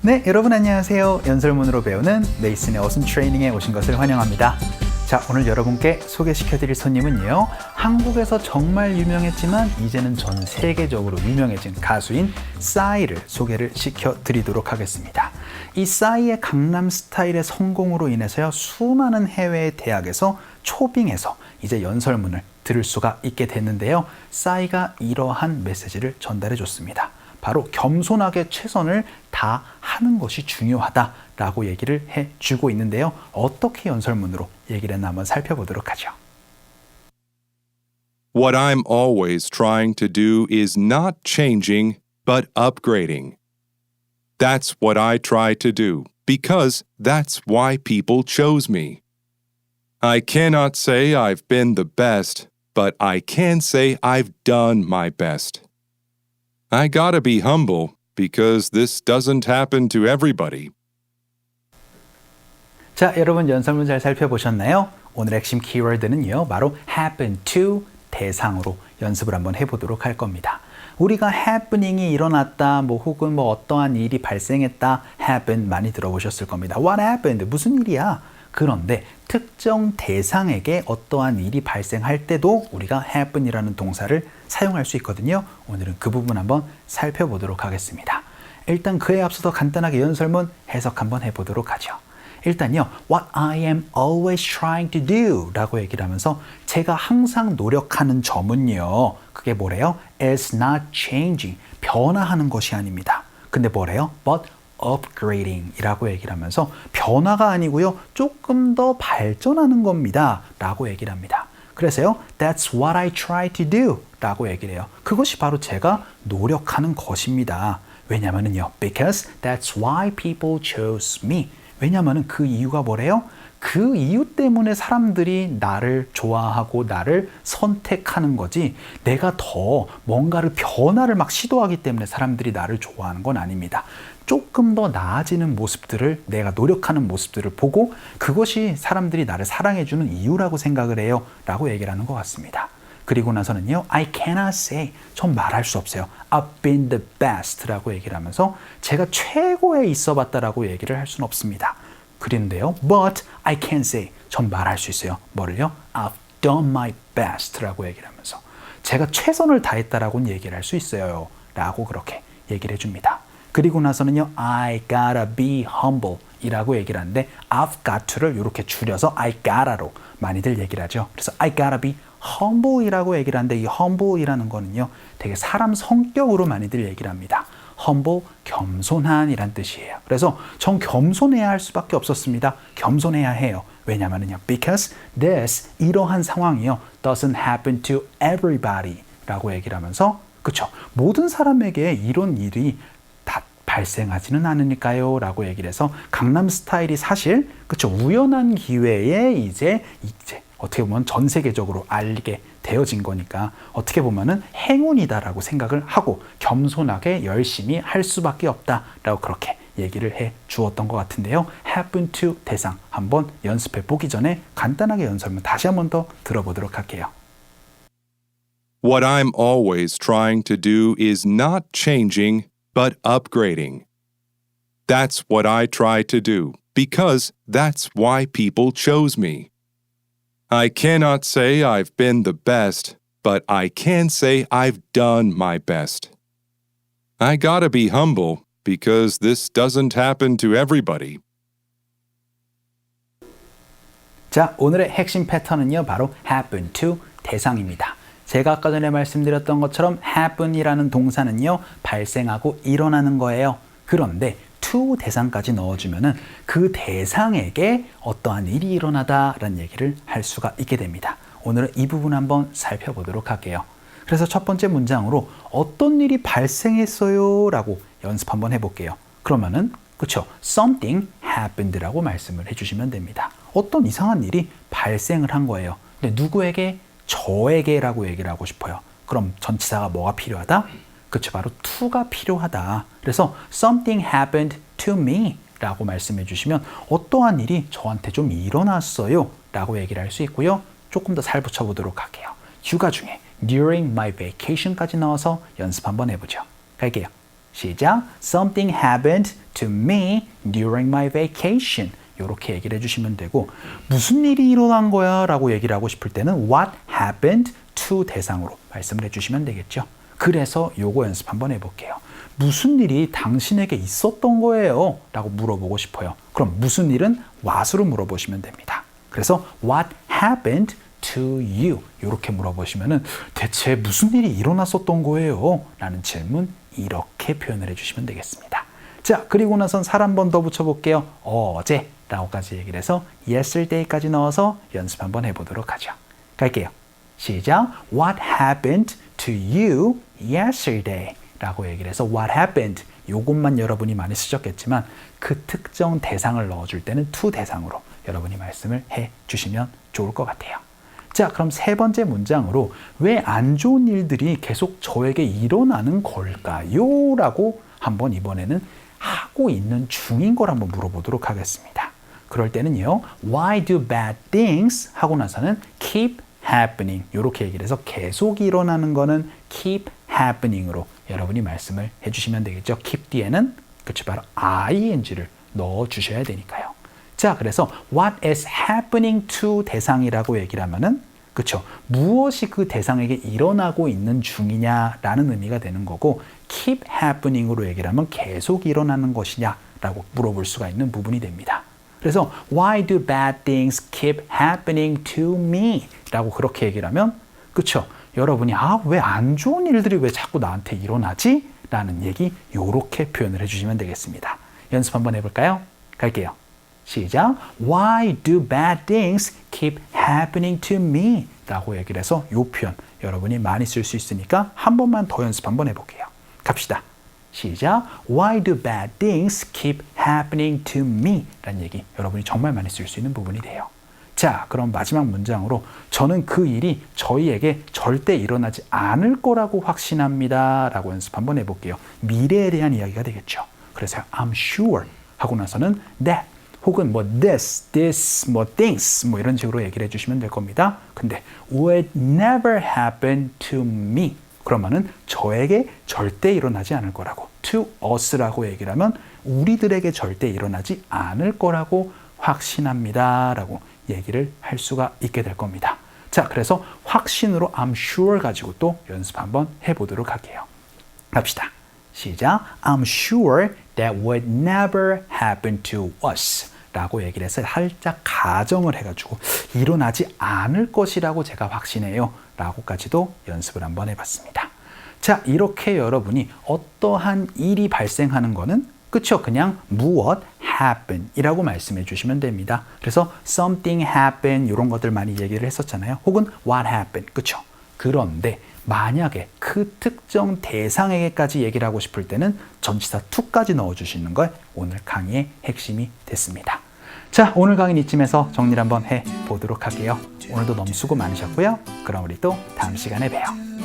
네, 여러분 안녕하세요. 연설문으로 배우는 메이슨의 어순 트레이닝에 오신 것을 환영합니다. 자, 오늘 여러분께 소개시켜드릴 손님은요, 한국에서 정말 유명했지만 이제는 전 세계적으로 유명해진 가수인 싸이를 소개를 시켜드리도록 하겠습니다. 이 싸이의 강남 스타일의 성공으로 인해서요, 수많은 해외의 대학에서 초빙해서 이제 연설문을 들을 수가 있게 됐는데요. 싸이가 이러한 메시지를 전달해 줬습니다. 바로 겸손하게 최선을 다하는 것이 중요하다라고 얘기를 해주고 있는데요. 어떻게 연설문으로 얘기를 했나 한번 살펴보도록 하죠. What I'm always trying to do is not changing, but upgrading. That's what I try to do, because that's why people chose me. I cannot say I've been the best, but I can say I've done my best. I gotta be humble because this doesn't happen to everybody. 자, 여러분 연설문 잘 살펴보셨나요? 오늘 핵심 키워드는요, 바로 happen to 대상으로 연습을 한번 해보도록 할 겁니다. 우리가 happening이 일어났다, 혹은 어떠한 일이 발생했다, happen 많이 들어보셨을 겁니다. What happened? 무슨 일이야? 그런데 특정 대상에게 어떠한 일이 발생할 때도 우리가 happen이라는 동사를 사용할 수 있거든요. 오늘은 그 부분 한번 살펴보도록 하겠습니다. 일단 그에 앞서서 간단하게 연설문 해석 한번 해보도록 하죠. 일단요, what I am always trying to do 라고 얘기를 하면서 제가 항상 노력하는 점은요, 그게 뭐래요? is not changing, 변화하는 것이 아닙니다. 근데 뭐래요? but upgrading 이라고 얘기를 하면서 변화가 아니고요, 조금 더 발전하는 겁니다 라고 얘기를 합니다. 그래서요, that's what I try to do 라고 얘기를 해요. 그것이 바로 제가 노력하는 것입니다. 왜냐면은요, because that's why people chose me. 왜냐면은 그 이유가 뭐래요? 그 이유 때문에 사람들이 나를 좋아하고 나를 선택하는 거지, 내가 더 뭔가를 변화를 막 시도하기 때문에 사람들이 나를 좋아하는 건 아닙니다. 조금 더 나아지는 모습들을, 내가 노력하는 모습들을 보고 그것이 사람들이 나를 사랑해주는 이유라고 생각을 해요 라고 얘기를 하는 것 같습니다. 그리고 나서는요, I cannot say, 전 말할 수 없어요. I've been the best 라고 얘기를 하면서 제가 최고에 있어 봤다라고 얘기를 할 수는 없습니다. 그런데요, but I can say, 전 말할 수 있어요. 뭐를요? I've done my best 라고 얘기를 하면서 제가 최선을 다했다라고는 얘기를 할 수 있어요 라고 그렇게 얘기를 해줍니다. 그리고 나서는요, I gotta be humble 이라고 얘기를 하는데 I've got to를 이렇게 줄여서 I gotta로 많이들 얘기를 하죠. 그래서 I gotta be humble 이라고 얘기를 하는데 이 humble 이라는 거는요, 되게 사람 성격으로 많이들 얘기를 합니다. humble, 겸손한 이란 뜻이에요. 그래서 전 겸손해야 할 수밖에 없었습니다. 겸손해야 해요. 왜냐면은요, because this, 이러한 상황이요, doesn't happen to everybody 라고 얘기를 하면서, 그쵸, 모든 사람에게 이런 일이 발생하지는 않으니까요 라고 얘기를 해서 강남 스타일이 사실, 그쵸, 우연한 기회에 이제 어떻게 보면 전 세계적으로 알리게 되어진 거니까 어떻게 보면은 행운이다라고 생각을 하고 겸손하게 열심히 할 수밖에 없다라고 그렇게 얘기를 해 주었던 것 같은데요. happen to 대상 한번 연습해 보기 전에 간단하게 연설문 다시 한번 더 들어보도록 할게요. What I'm always trying to do is not changing, but upgrading. That's what I try to do, because that's why people chose me. I cannot say I've been the best, but I can say I've done my best. I gotta be humble, because this doesn't happen to everybody. 자, 오늘의 핵심 패턴은요, 바로 happen to 대상입니다. 제가 아까 전에 말씀드렸던 것처럼 happen이라는 동사는요, 발생하고 일어나는 거예요. 그런데 to 대상까지 넣어주면은 그 대상에게 어떠한 일이 일어나다라는 얘기를 할 수가 있게 됩니다. 오늘은 이 부분 한번 살펴보도록 할게요. 그래서 첫 번째 문장으로 어떤 일이 발생했어요 라고 연습 한번 해볼게요. 그러면은, 그쵸, something happened라고 말씀을 해주시면 됩니다. 어떤 이상한 일이 발생을 한 거예요. 근데 누구에게? 저에게라고 얘기를 하고 싶어요. 그럼 전치사가 뭐가 필요하다? 그쵸, 바로 to가 필요하다. 그래서 something happened to me 라고 말씀해 주시면 어떠한 일이 저한테 좀 일어났어요 라고 얘기를 할 수 있고요. 조금 더 살 붙여보도록 할게요. 휴가 중에 during my vacation까지 넣어서 연습 한번 해보죠. 갈게요. 시작. Something happened to me during my vacation. 이렇게 얘기를 해주시면 되고 무슨 일이 일어난 거야 라고 얘기를 하고 싶을 때는 what happened to 대상으로 말씀을 해주시면 되겠죠. 그래서 요거 연습 한번 해볼게요. 무슨 일이 당신에게 있었던 거예요? 라고 물어보고 싶어요. 그럼 무슨 일은 what으로 물어보시면 됩니다. 그래서 what happened to you? 이렇게 물어보시면은 대체 무슨 일이 일어났었던 거예요? 라는 질문 이렇게 표현을 해주시면 되겠습니다. 자, 그리고 나선 살 한 번 더 붙여볼게요. 어제 라고까지 얘기를 해서 yesterday까지 넣어서 연습 한번 해보도록 하죠. 갈게요. 시작. What happened to you yesterday? 라고 얘기를 해서 what happened? 요것만 여러분이 많이 쓰셨겠지만 그 특정 대상을 넣어줄 때는 to 대상으로 여러분이 말씀을 해주시면 좋을 것 같아요. 자, 그럼 세 번째 문장으로 왜 안 좋은 일들이 계속 저에게 일어나는 걸까요? 라고 한번 이번에는 하고 있는 중인 걸 한번 물어보도록 하겠습니다. 그럴 때는요. Why do bad things? 하고 나서는 keep happening. 이렇게 얘기를 해서 계속 일어나는 거는 keep happening으로 여러분이 말씀을 해주시면 되겠죠. keep 뒤에는 그치 바로 ing를 넣어주셔야 되니까요. 자, 그래서 what is happening to 대상이라고 얘기를 하면은 그쵸. 무엇이 그 대상에게 일어나고 있는 중이냐라는 의미가 되는 거고 keep happening으로 얘기를 하면 계속 일어나는 것이냐라고 물어볼 수가 있는 부분이 됩니다. 그래서 why do bad things keep happening to me? 라고 그렇게 얘기를 하면 그쵸. 여러분이 왜 안 좋은 일들이 왜 자꾸 나한테 일어나지? 라는 얘기 요렇게 표현을 해주시면 되겠습니다. 연습 한번 해볼까요? 갈게요. 시작. Why do bad things keep happening to me? 라고 얘기를 해서 요 표현 여러분이 많이 쓸 수 있으니까 한 번만 더 연습 한번 해볼게요. 갑시다. 시작. Why do bad things keep happening to me? 라는 얘기 여러분이 정말 많이 쓸 수 있는 부분이 돼요. 자, 그럼 마지막 문장으로 저는 그 일이 저희에게 절대 일어나지 않을 거라고 확신합니다. 라고 연습 한번 해볼게요. 미래에 대한 이야기가 되겠죠. 그래서 I'm sure 하고 나서는 that 혹은 this, things 이런 식으로 얘기를 해주시면 될 겁니다. 근데 would never happen to me. 그러면은 저에게 절대 일어나지 않을 거라고 to us라고 얘기를 하면 우리들에게 절대 일어나지 않을 거라고 확신합니다. 라고 얘기를 할 수가 있게 될 겁니다. 자, 그래서 확신으로 I'm sure 가지고 또 연습 한번 해보도록 할게요. 갑시다. 시작. I'm sure that would never happen to us. 라고 얘기를 해서 살짝 가정을 해가지고 일어나지 않을 것이라고 제가 확신해요. 라고까지도 연습을 한번 해봤습니다. 자, 이렇게 여러분이 어떠한 일이 발생하는 거는 그쵸? 그냥 무엇 happen 이라고 말씀해 주시면 됩니다. 그래서 something happen 이런 것들 많이 얘기를 했었잖아요. 혹은 what happened. 그쵸? 그런데 만약에 그 특정 대상에게까지 얘기를 하고 싶을 때는 전치사 to까지 넣어주시는 걸 오늘 강의의 핵심이 됐습니다. 자, 오늘 강의는 이쯤에서 정리를 한번 해보도록 할게요. 오늘도 너무 수고 많으셨고요. 그럼 우리 또 다음 시간에 봬요.